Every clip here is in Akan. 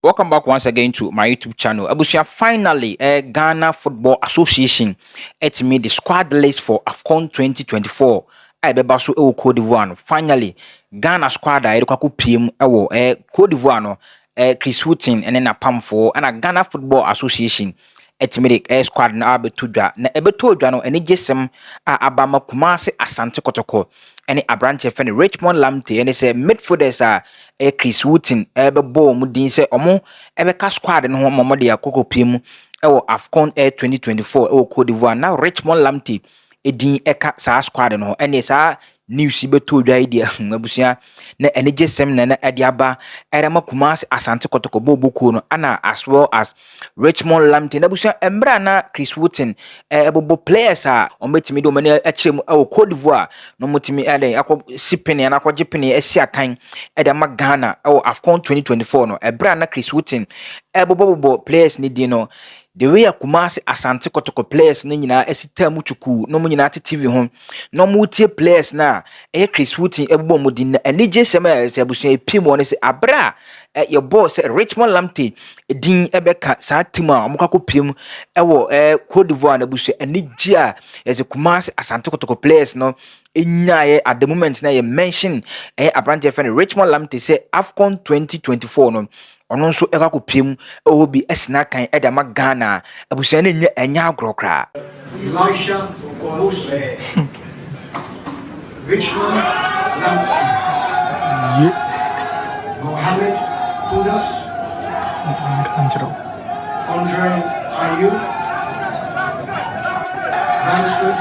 Welcome back once again to my YouTube channel. Abusia, finally, Ghana Football Association me the squad list for AFCON 2024. I be baso e Cote d'Ivoire. Finally, Ghana squad I kwaku PM Cote d'Ivoire no Chris Wooten and then a Pam for and a Ghana Football Association me the squad na abetudwa na ebetudwa no ene gesem abama Kumasi Asante Kotoko any abranche friend Richmond Lamptey and say midfielders Chris Wooten ball mu din say omo ka squad no ho momo de akoko piem AFCON 2024 Cote d'Ivoire. Now Richmond Lamptey edin eka sa squad no ene sa news beto dwa idea abusia na ene gesem na ade aba erema Kumasi Asante Kotoko bobuko no ana as well as Richmond Lamptey na abusia embra na Chris Wooten ebobo players ometimi do mane achem Cote d'Ivoire no motimi eden akọ sipene na akọ jepene asi akan edema Ghana AFCON 2024 no ebra na Chris Wooten ebobo players ni di no the way Kumasi Asante Kotoko players na nyina asita mu chuku no mu nyina TV ho no mu tie players na Chris Wooten ebobo mu din na enije sema abusun epim won se abra your boss Richmond Lamptey din ebeka sa team a omukako piem Cote d'Ivoire na busu enije a Kumasi Asante Kotoko players no enyaye at the moment na ye mention abrante friend Richmond Lamptey say AFCON 2024 no ono nso ekako piem bi esna kan edama Ghana abusu na enya agrokra Elisha Ose Richmond Lamptey Mohammed Kudus Andre Ayew Mansford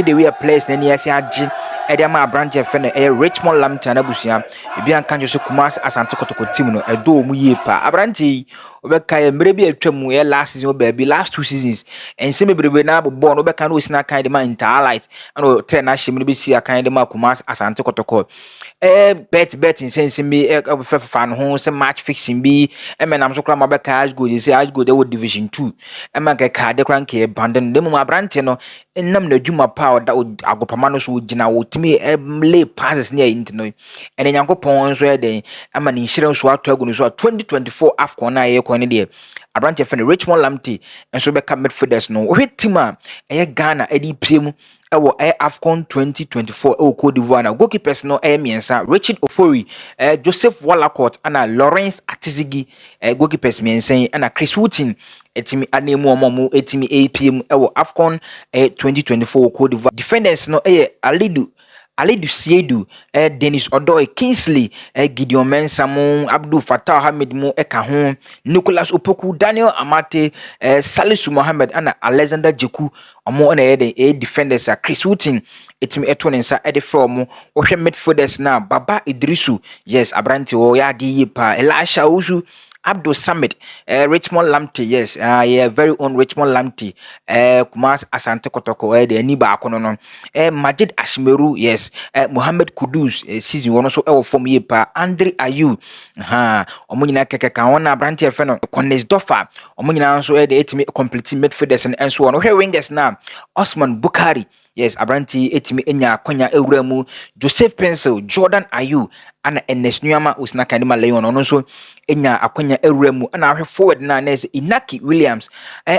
the way a place na niasi agi edama abrante friend Richmond Lamptey na busu ebi an kanjo so Kumasi Asante Kotoko team no edo mu yie pa abrante obeka ya mre bi atwam last season baby last 2 seasons ense mebrebe na bobo no obeka na osina kan de man interlight and train na hye mre bi si akan de ma Kumasi Asante Kotoko bet in sense me fefa no ho se match fixing bi emenam so kra ma beka as go dey wo division 2 eman ka ka de kran ke banden dem ma brante no ennam na dwuma pa da agopama no so gina wo timi lay passes near into no ene nyankopon so eden ama ni hire so ato agu no so 2024 AFCON na ye kone de abrante friend Richmond Lamptey enso beka midfielders no wo team a Ghana edi piem AFCON 2024 Cote d'Ivoire na goalkeepers no miensa Richard Ofori Joseph Wallacott ana Lawrence Atizigi goalkeepers miensa ana Chris Wooten etimi anemu omomu etimi APM AFCON 2024 Cote d'Ivoire defenders no Alidu Siedu, Dennis Odoy, Kingsley, Gideon Mensah, Abdul Fattah Hamid mu eka ho, Nicholas Opoku, Daniel Amate, Salisu Mohammed, and Alexander Jeku, omo na the defenders Chris Wooten, etimi etonensa ede from ohwe midfielders na Baba Idrisu, yes, Abranti o ya di pa, Elisha Uzu, Abdul Samid, Richmond Lamptey, yes, very own Richmond Lamptey, Kumasi Asante Kotoko, the Niba Akono, Majid Ashmeru, yes, Mohammed Kudus, season one also from ye pa, Andre Ayew, Omunina Kekawana, Branty Feno, Kones Doffa, Omunina also the 8 complete midfielders and so on. Here wingers now, Osman Bukari. Yes, Abranti etimi enya konya ewremu Joseph Pencil, Jordan Ayew, ana Enes Nuyama usna kanima Leon ono so enya akonya ewremu ana ahwe forward na nes Inaki Williams,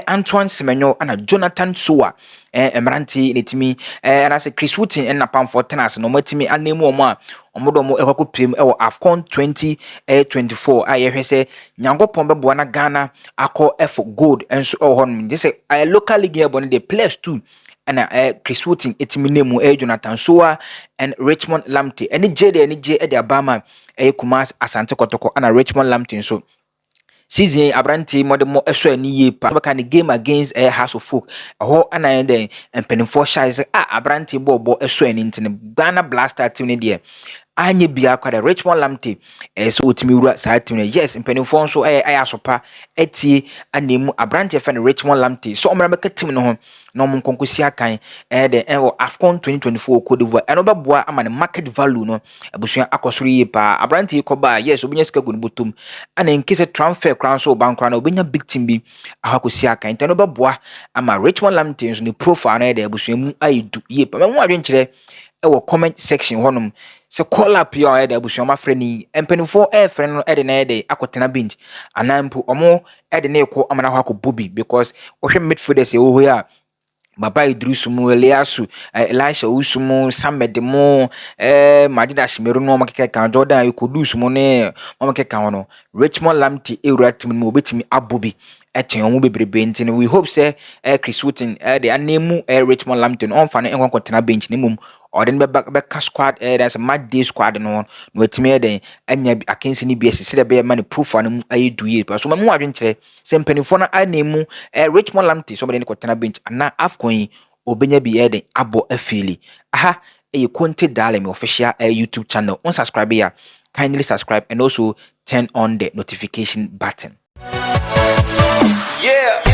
Antoine Semenyo ana Jonathan Soa, Emranti netimi ana se Chris Wooten en na pam for tennis no matimi anemu omo a omodo mo ekwaku prim AFCON 2024 ayehwe se nyankopon bebo na Ghana akọ for gold enso ohon this local league ebon the players too and Chris Wooten etimi nemu Jonathan Soa and Richmond Lamptey any J de Abama Kumasi Asante Kotoko and Richmond Lamptey so season Abranti modemo eso ani ye pa baka ni game against House of Folk ho ana den penifo shy say Abranti bobo eso ani ntine Ghana Blaster team ne de anye bia kwa Richmond Lamptey so otimi wura sa team ne yes penifo so ayasopa etie anemu Abranti fan Richmond Lamptey so omra meka team no ho no mon konkosi akan the AFCON 2024 Cote d'Ivoire eno beboa ama ne market value no abusua akosoro ye pa Abranti koba yes obinya sika gun botum ana nkese transfer crown so bankra na obinya big team bi akosi akan eno beboa ama Richmond Lamptey so ne profile na the abusua mu ayidu ye pa me ho adwenkyere comment section honum se call up your head abusuo ma freni empenifo e freni no e de na e de akotena bench anampo omo e de na ekọ amana hɔ akɔbɔ because ohwe midfielders e wo ya Baba Idris mu Eliasu Elisha Usumu Samedemo Majida Shimeru no makeke kan Jordan Ikodus mu ne makeke no Richmond Lamptey Ewratim mu obetimi abobi eten omu bebrebe ntin we hope say Chris Wooten the anemu Richmond Lamptey on fa no enkontena bench ne mum or then be squad there's a mad day squad no wetimi den anya akensi ni bi asisi de be man proof anu ayedu ye so mamu adwen kire se mpanifo na anemu Richmond Lamptey so be ne kotena bench na afcon obenya bi den abo afili aha Conte Dalem official YouTube channel unsubscribe here kindly subscribe and also turn on the notification button. Yeah.